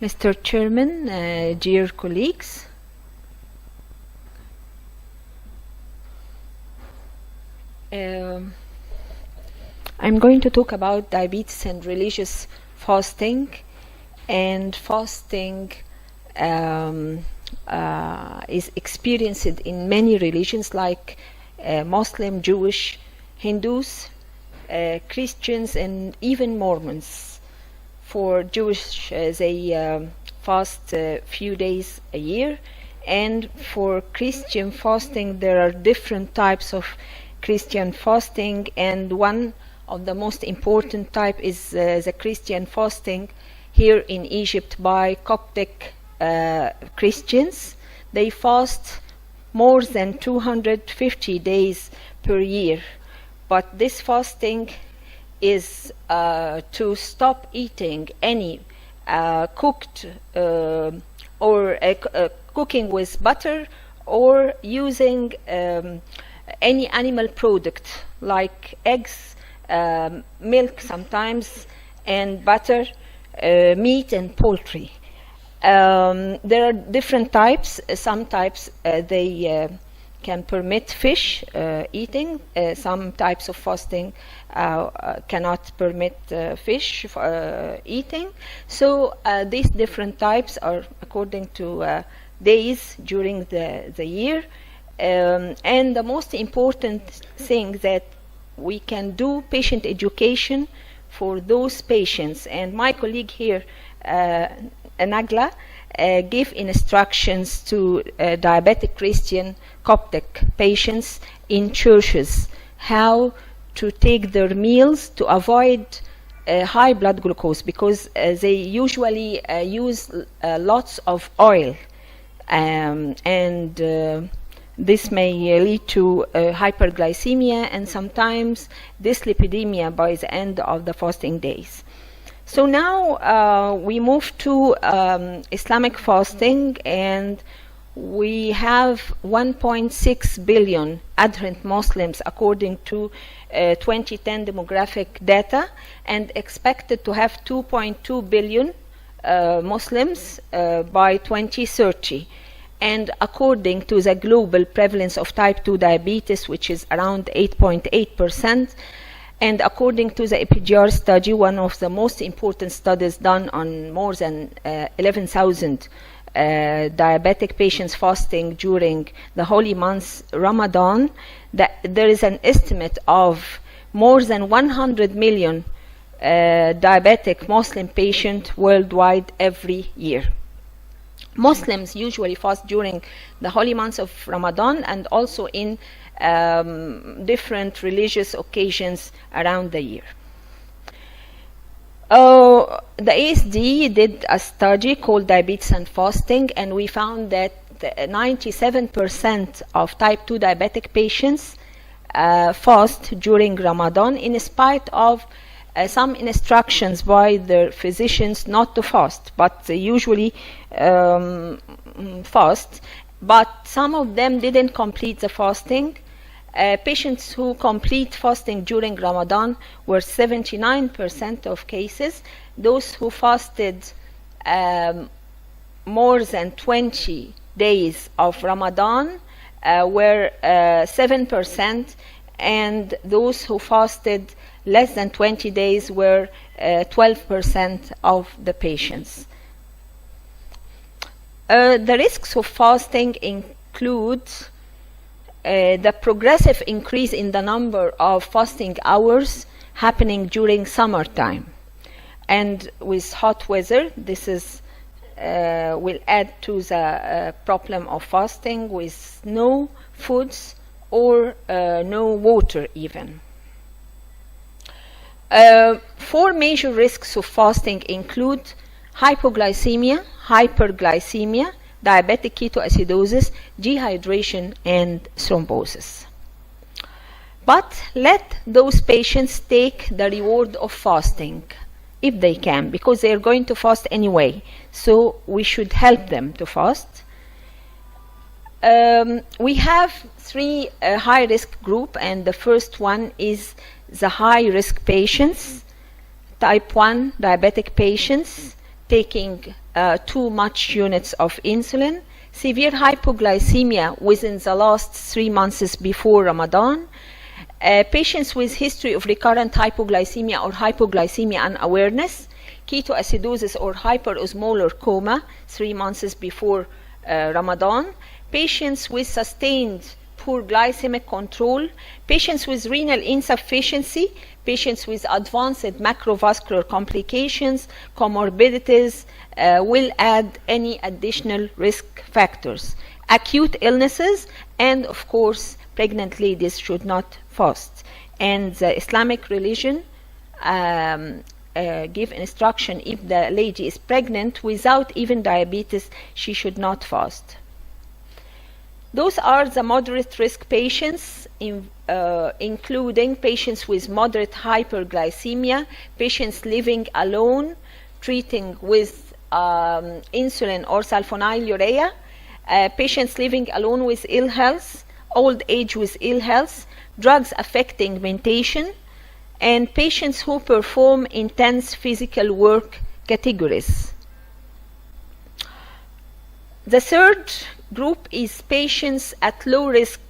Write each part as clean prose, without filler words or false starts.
Mr. Chairman, dear colleagues, I'm going to talk about diabetes and religious fasting. And fasting is experienced in many religions like Muslim, Jewish, Hindus, Christians, and even Mormons. For Jewish, they fast a few days a year, and for Christian fasting, there are different types of Christian fasting, and one of the most important type is the Christian fasting here in Egypt by Coptic Christians. They fast more than 250 days per year, but this fasting is to stop eating any cooked or cooking with butter or using any animal product like eggs, milk sometimes, and butter, meat and poultry. There are different types. Some types they can permit fish eating. Some types of fasting cannot permit fish eating. So these different types are according to days during the year. And the most important thing that we can do patient education for those patients. And my colleague here, Nagla, gave instructions to diabetic Christian Coptic patients in churches how to take their meals to avoid high blood glucose, because they usually use lots of oil, and this may lead to hyperglycemia and sometimes dyslipidemia by the end of the fasting days. So now we move to Islamic fasting, and we have 1.6 billion adherent Muslims according to 2010 demographic data, and expected to have 2.2 billion Muslims by 2030. And according to the global prevalence of type 2 diabetes, which is around 8.8%, and according to the EPGR study, one of the most important studies done on more than 11,000 diabetic patients fasting during the holy month Ramadan, that there is an estimate of more than 100 million diabetic Muslim patients worldwide every year. Muslims usually fast during the holy months of Ramadan and also in different religious occasions around the year. The ASD did a study called Diabetes and Fasting, and we found that 97% of type 2 diabetic patients fast during Ramadan, in spite of some instructions by their physicians not to fast, but they usually fast. But some of them didn't complete the fasting. Patients who complete fasting during Ramadan were 79% of cases. Those who fasted more than 20 days of Ramadan were 7%, and those who fasted less than 20 days were 12% of the patients. The risks of fasting include the progressive increase in the number of fasting hours happening during summertime. And with hot weather, this is will add to the problem of fasting with no foods or no water even. 4 major risks of fasting include hypoglycemia, hyperglycemia, diabetic ketoacidosis, dehydration, and thrombosis. But let those patients take the reward of fasting if they can, because they are going to fast anyway. So we should help them to fast. We have 3 high-risk group, and the first one is the high-risk patients, type 1 diabetic patients, taking too much units of insulin, severe hypoglycemia within the last 3 months before Ramadan, patients with history of recurrent hypoglycemia or hypoglycemia unawareness, ketoacidosis or hyperosmolar coma 3 months before Ramadan, patients with sustained poor glycemic control, patients with renal insufficiency, patients with advanced macrovascular complications, comorbidities will add any additional risk factors. Acute illnesses, and of course, pregnant ladies should not fast. And the Islamic religion give instruction if the lady is pregnant without even diabetes, she should not fast. Those are the moderate risk patients, including patients with moderate hyperglycemia, patients living alone, treating with insulin or sulfonylurea, patients living alone with ill health, old age with ill health, drugs affecting mentation, and patients who perform intense physical work categories. The third group is patients at low risk,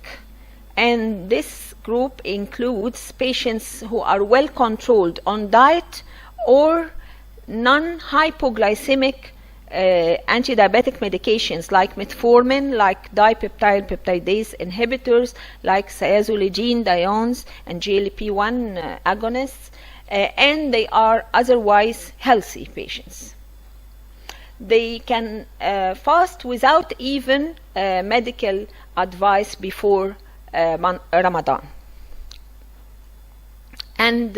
and this group includes patients who are well controlled on diet or non-hypoglycemic anti-diabetic medications like metformin, like dipeptidyl peptidase inhibitors, like thiazolidine diones and GLP-1 agonists, and they are otherwise healthy patients. They can fast without even medical advice before Ramadan. And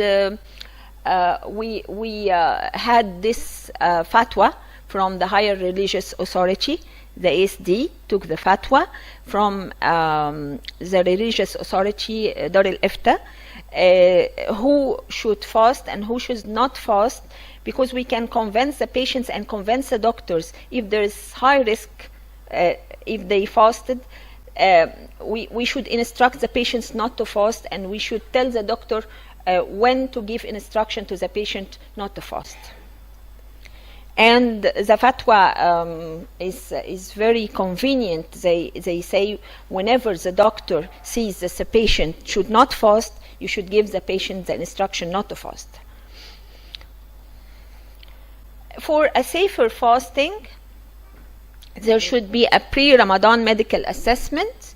we had this fatwa from the higher religious authority. The ASD took the fatwa from the religious authority, Dar al-Ifta, who should fast and who should not fast, because we can convince the patients and convince the doctors if there is high risk, if they fasted, we should instruct the patients not to fast, and we should tell the doctor when to give instruction to the patient not to fast. And the fatwa is very convenient. They say whenever the doctor sees that the patient should not fast, you should give the patient the instruction not to fast. For a safer fasting, there should be a pre-Ramadan medical assessment,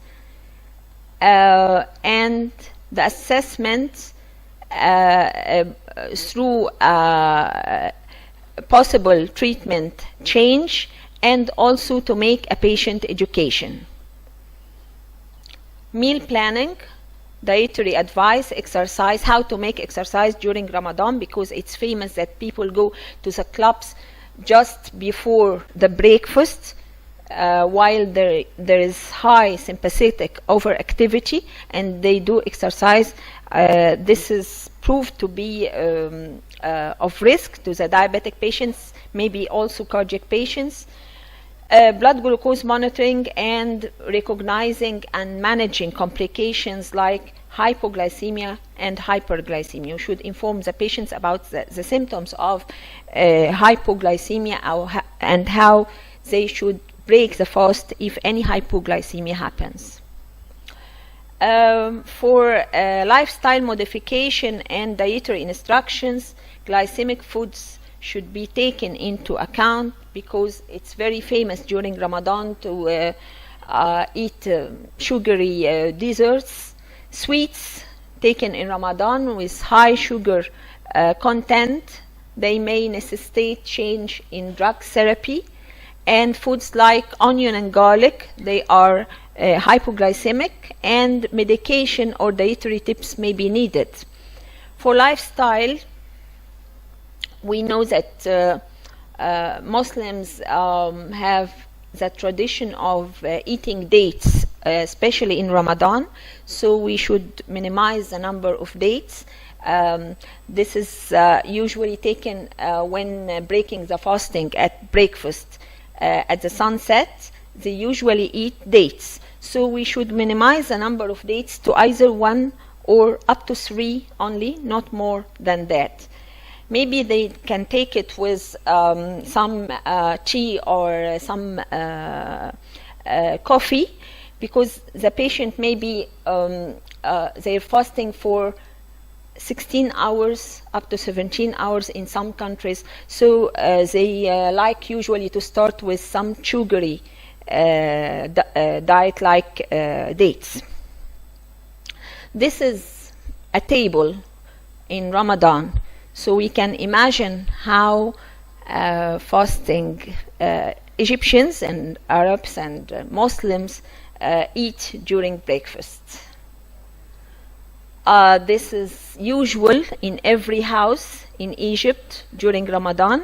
and the assessment through possible treatment change, and also to make a patient education. Meal planning, dietary advice, exercise, how to make exercise during Ramadan, because it's famous that people go to the clubs just before the breakfast while there is high sympathetic overactivity, and they do exercise. This is proved to be of risk to the diabetic patients, maybe also cardiac patients. Blood glucose monitoring and recognizing and managing complications like hypoglycemia and hyperglycemia. You should inform the patients about the symptoms of hypoglycemia and how they should break the fast if any hypoglycemia happens. For lifestyle modification and dietary instructions, glycemic foods should be taken into account, because it's very famous during Ramadan to eat sugary desserts. Sweets taken in Ramadan with high sugar content, they may necessitate change in drug therapy. And foods like onion and garlic, they are hypoglycemic, and medication or dietary tips may be needed. For lifestyle, we know that Muslims have the tradition of eating dates, especially in Ramadan, so we should minimize the number of dates. This is usually taken when breaking the fasting at breakfast. At the sunset, they usually eat dates, so we should minimize the number of dates to either 1 or up to 3 only, not more than that. maybe they can take it with some tea or some coffee, because the patient may be they're fasting for 16 hours up to 17 hours in some countries, so they like usually to start with some sugary diet like dates. This is a table in Ramadan, so we can imagine how fasting Egyptians and Arabs and Muslims eat during breakfast. This is usual in every house in Egypt during Ramadan.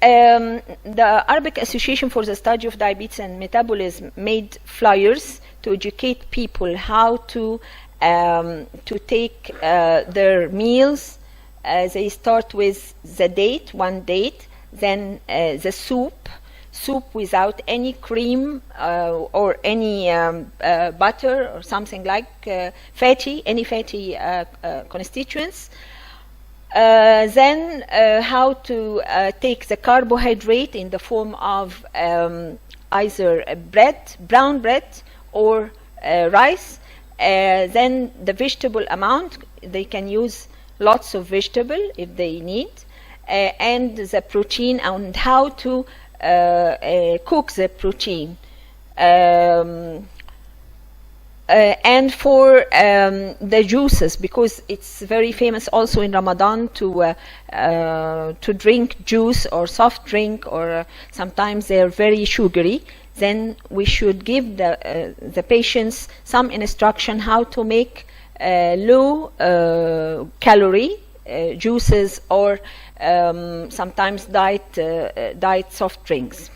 The Arabic Association for the Study of Diabetes and Metabolism made flyers to educate people how to take their meals. They start with the date, one date, then the soup without any cream or any butter or something like any fatty constituents. Then how to take the carbohydrate in the form of either brown bread or rice. Then the vegetable amount, they can use lots of vegetable if they need, and the protein and how to cook the protein. And for the juices, because it's very famous also in Ramadan to drink juice or soft drink, or sometimes they're very sugary, then we should give the patients some instruction how to make low calorie juices or sometimes diet soft drinks.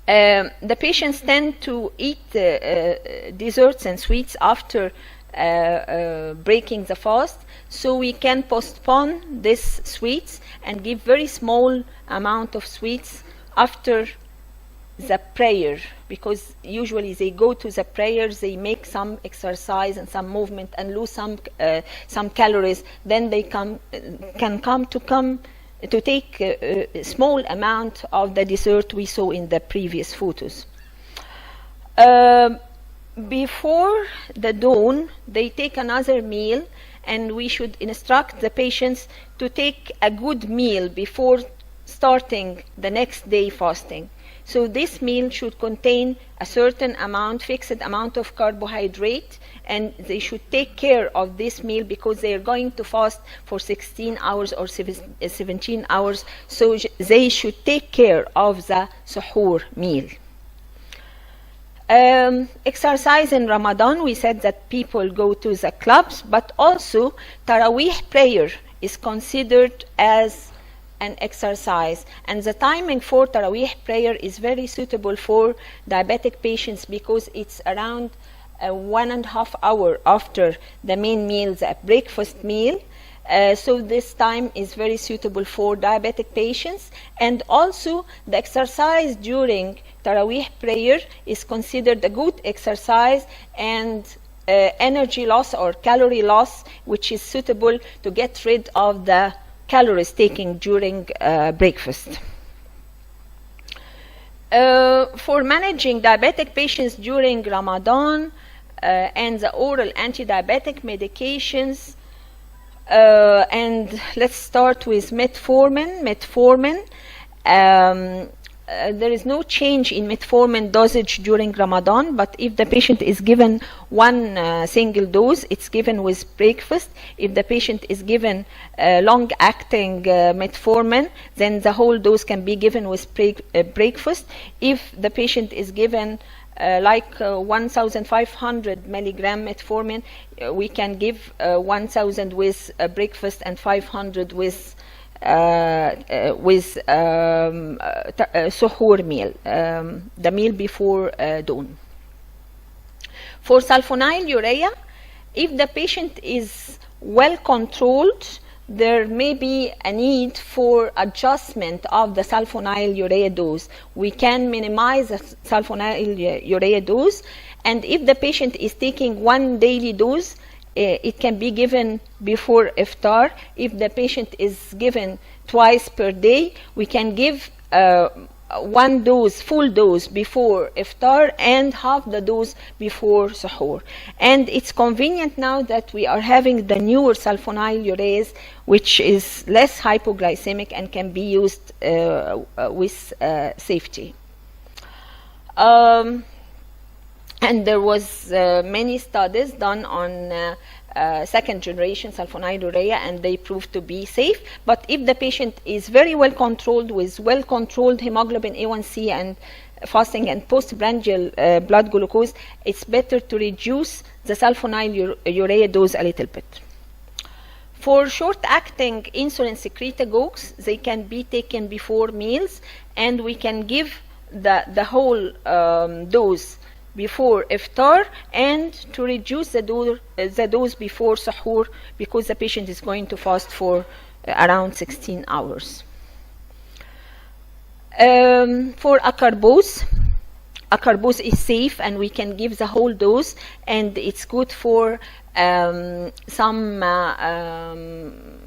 The patients tend to eat desserts and sweets after breaking the fast, so we can postpone these sweets and give very small amount of sweets after the prayer, because usually they go to the prayers, they make some exercise and some movement and lose some calories, then they can come to take a small amount of the dessert we saw in the previous photos. Before the dawn, they take another meal, and we should instruct the patients to take a good meal before starting the next day fasting. So this meal should contain a certain amount, fixed amount of carbohydrate, and they should take care of this meal because they are going to fast for 16 hours or 17 hours, so they should take care of the suhoor meal. Exercise in Ramadan, we said that people go to the clubs, but also Taraweeh prayer is considered as an exercise, and the timing for Taraweeh prayer is very suitable for diabetic patients because it's around 1.5 hours after the main meal, the breakfast meal. So this time is very suitable for diabetic patients, and also the exercise during Taraweeh prayer is considered a good exercise and energy loss or calorie loss, which is suitable to get rid of the calories taken during breakfast. For managing diabetic patients during Ramadan and the oral anti-diabetic medications, and let's start with metformin. There is no change in metformin dosage during Ramadan, but if the patient is given one single dose, it's given with breakfast. If the patient is given long-acting metformin, then the whole dose can be given with breakfast. If the patient is given 1,500 milligram metformin, we can give 1,000 with breakfast and 500 with suhoor meal, the meal before dawn. For sulfonylurea, if the patient is well controlled, there may be a need for adjustment of the sulfonylurea dose. We can minimize the sulfonylurea dose, and if the patient is taking one daily dose, it can be given before iftar. If the patient is given twice per day, we can give one dose, full dose before iftar and half the dose before suhoor. And it's convenient now that we are having the newer sulfonylureas, which is less hypoglycemic and can be used with safety. And there was many studies done on second generation sulfonylurea, and they proved to be safe. But if the patient is very well controlled with well controlled hemoglobin A1C and fasting and postprandial blood glucose, it's better to reduce the sulfonylurea dose a little bit. For short-acting insulin secretagogues, they can be taken before meals, and we can give the whole dose before iftar and to reduce the dose before suhoor, because the patient is going to fast for around 16 hours. For acarbose is safe, and we can give the whole dose, and it's good for some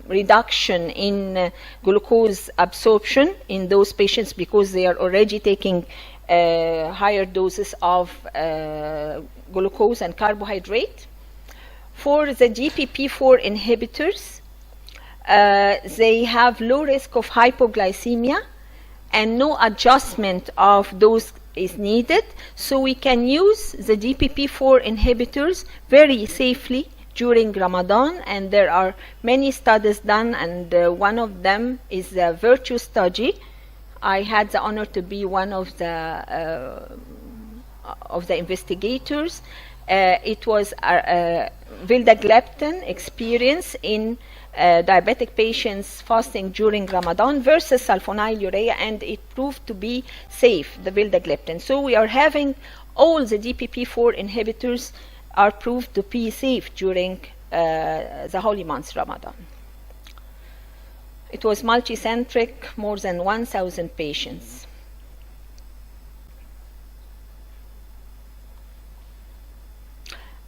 reduction in glucose absorption in those patients, because they are already taking higher doses of glucose and carbohydrate. For the DPP-4 inhibitors, they have low risk of hypoglycemia and no adjustment of dose is needed, so we can use the DPP-4 inhibitors very safely during Ramadan, and there are many studies done, and one of them is the Virtue study. I had the honor to be one of the investigators. It was vildagliptin experience in diabetic patients fasting during Ramadan versus sulfonylurea, and it proved to be safe, the vildagliptin. So we are having all the DPP-4 inhibitors are proved to be safe during the holy month Ramadan. It was multicentric, more than 1,000 patients.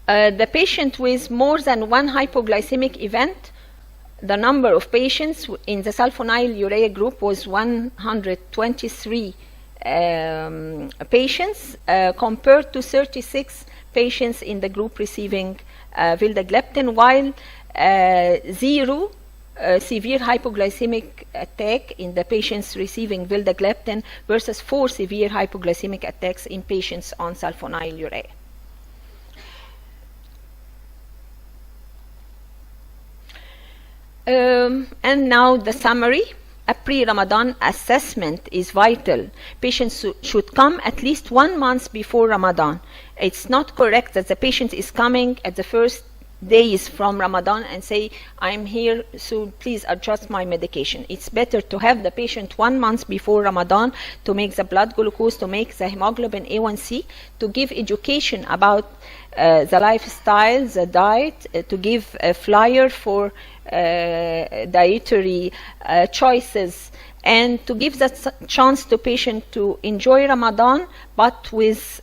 The patient with more than one hypoglycemic event, the number of patients in the sulfonylurea group was 123 patients compared to 36 patients in the group receiving vildagliptin, while 0 severe hypoglycemic attack in the patients receiving vildagliptin versus 4 severe hypoglycemic attacks in patients on sulfonylurea. And now the summary. A pre-Ramadan assessment is vital. Patients should come at least 1 month before Ramadan. It's not correct that the patient is coming at the first days from Ramadan and say, I'm here, so please adjust my medication. It's better to have the patient 1 month before Ramadan to make the blood glucose, to make the hemoglobin A1C, to give education about the lifestyle, the diet, to give a flyer for dietary choices, and to give that chance to patient to enjoy Ramadan, but with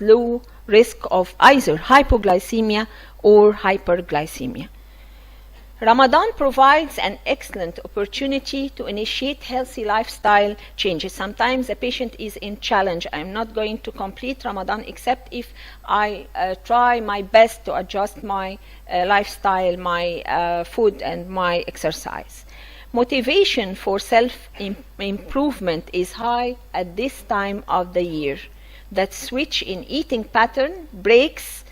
low risk of either hypoglycemia or hyperglycemia. Ramadan provides an excellent opportunity to initiate healthy lifestyle changes. Sometimes the patient is in challenge. I'm not going to complete Ramadan except if I try my best to adjust my lifestyle, my food, and my exercise. Motivation for self-improvement is high at this time of the year. That switch in eating pattern breaks,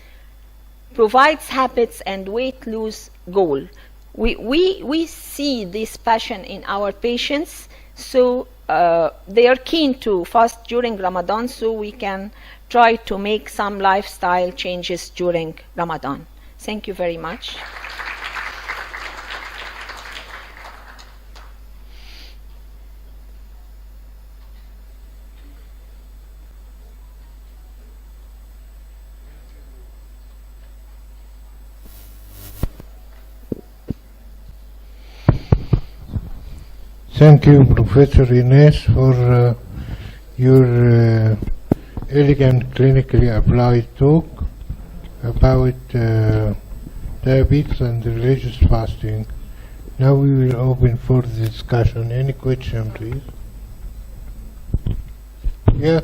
provides habits and weight loss goal. We see this passion in our patients, so they are keen to fast during Ramadan, so we can try to make some lifestyle changes during Ramadan. Thank you very much. Thank you, Professor Ines, for your elegant clinically applied talk. about diabetes and religious fasting. Now we will open for the discussion. Any question, please? Yeah.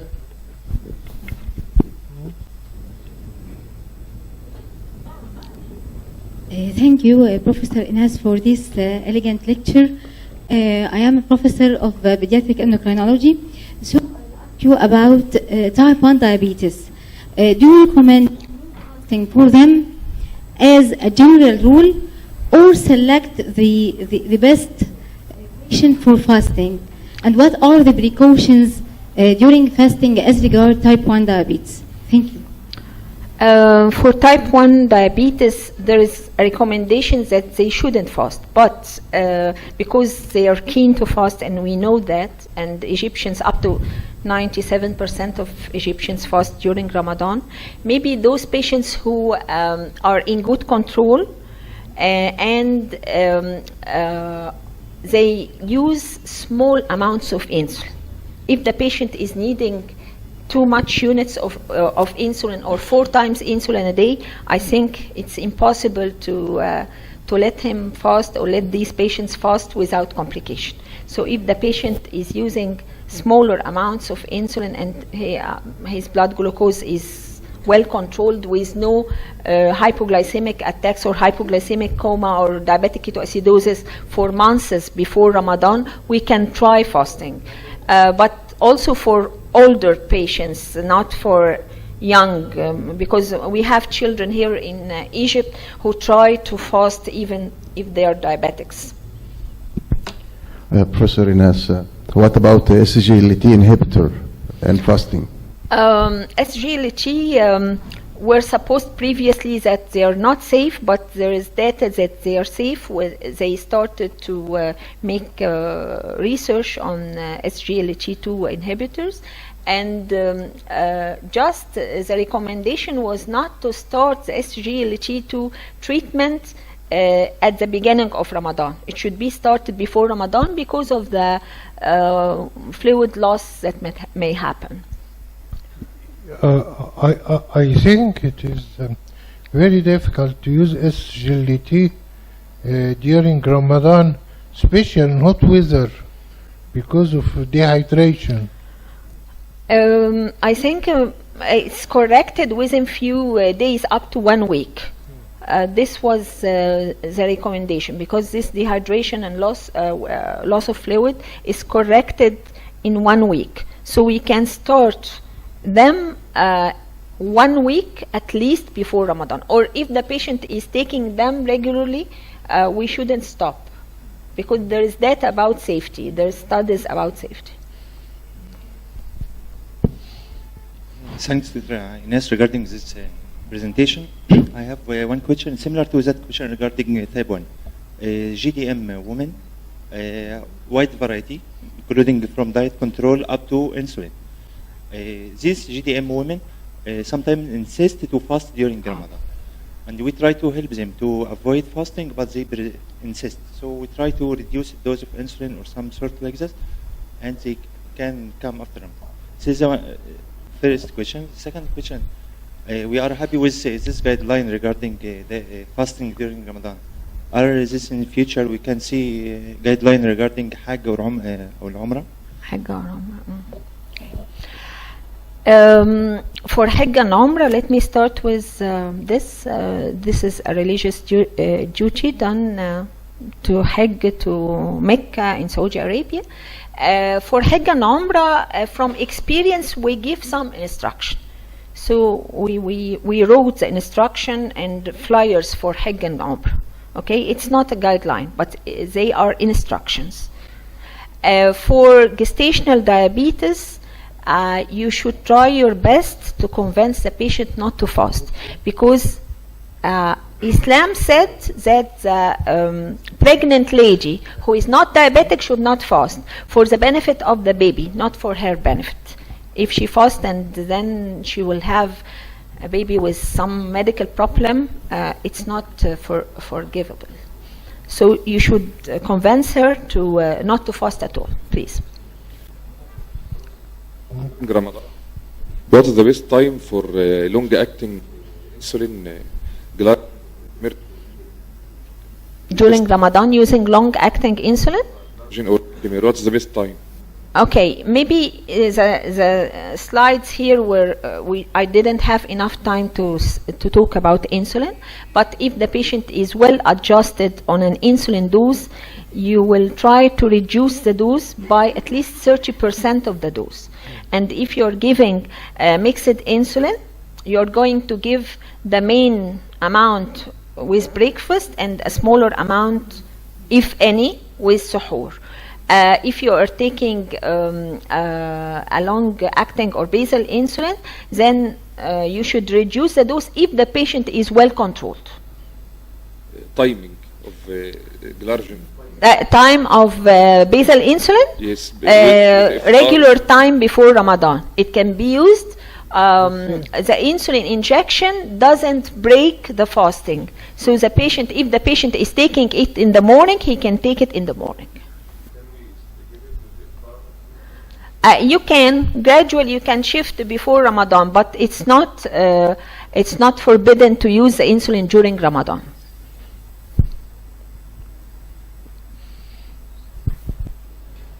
Thank you, Professor Ines, for this elegant lecture. I am a professor of pediatric endocrinology. So, I ask you about type 1 diabetes. Do you recommend fasting for them as a general rule, or select the best patient for fasting? And what are the precautions during fasting as regard type 1 diabetes? Thank you. For type 1 diabetes, there is a recommendation that they shouldn't fast, but because they are keen to fast, and we know that, and Egyptians, up to 97% of Egyptians fast during Ramadan, maybe those patients who are in good control and they use small amounts of insulin. If the patient is needing too much units of insulin, or 4 times insulin a day, I think it's impossible to let him fast, or let these patients fast without complication. So if the patient is using smaller amounts of insulin and his blood glucose is well controlled with no hypoglycemic attacks or hypoglycemic coma or diabetic ketoacidosis for months before Ramadan, we can try fasting. But also for older patients, not for young, because we have children here in Egypt who try to fast even if they are diabetics. Professor Ines, what about the SGLT inhibitor and fasting? SGLT were supposed previously that they are not safe, but there is data that they are safe. They started to make research on SGLT2 inhibitors, and just the recommendation was not to start the SGLT2 treatment at the beginning of Ramadan. It should be started before Ramadan because of the fluid loss that may happen. I think it is very difficult to use SGLT during Ramadan, especially in hot weather, because of dehydration. I think it's corrected within few days, up to 1 week. This was the recommendation, because this dehydration and loss of fluid is corrected in 1 week. So we can start them 1 week at least before Ramadan, or if the patient is taking them regularly, we shouldn't stop, because there is data about safety, there are studies about safety. Thanks to Ines regarding this presentation. I have one question similar to that question regarding type 1. GDM women, wide variety, including from diet control up to insulin. These GDM women sometimes insist to fast during Ramadan, and we try to help them to avoid fasting, but they insist. So we try to reduce the dose of insulin or some sort like this, and they can come after Ramadan. This is the first question. Second question, we are happy with this guideline regarding the fasting during Ramadan. Are this in the future we can see guideline regarding Hajj or Umrah? Hajj or Umrah. For Hajj and Umrah, let me start with this. This is a religious duty done to Hajj to Mecca in Saudi Arabia. For Hajj and Umrah, from experience, we give some instruction. So we wrote the instruction and flyers for Hajj and Umrah. Okay, it's not a guideline, but they are instructions. For gestational diabetes, you should try your best to convince the patient not to fast, because Islam said that the pregnant lady who is not diabetic should not fast for the benefit of the baby, not for her benefit. If she fasts and then she will have a baby with some medical problem, it's not forgivable. So you should convince her to not to fast at all, please. Ramadan. What is the best time for long-acting insulin glycogen During Ramadan, using long-acting insulin? or what's the best time? Okay, maybe the slides here were I didn't have enough time to talk about insulin, but if the patient is well adjusted on an insulin dose, you will try to reduce the dose by at least 30% of the dose. And if you're giving mixed insulin, you're going to give the main amount with breakfast and a smaller amount, if any, with suhoor. If you are taking a long-acting or basal insulin, then you should reduce the dose if the patient is well controlled. Timing of glargine. Time of basal insulin? Yes. Regular time before Ramadan. It can be used. The insulin injection doesn't break the fasting. So the patient, if the patient is taking it in the morning, he can take it in the morning. You can gradually, you can shift before Ramadan, but it's not forbidden to use the insulin during Ramadan.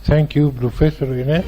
Thank you, Professor Ines.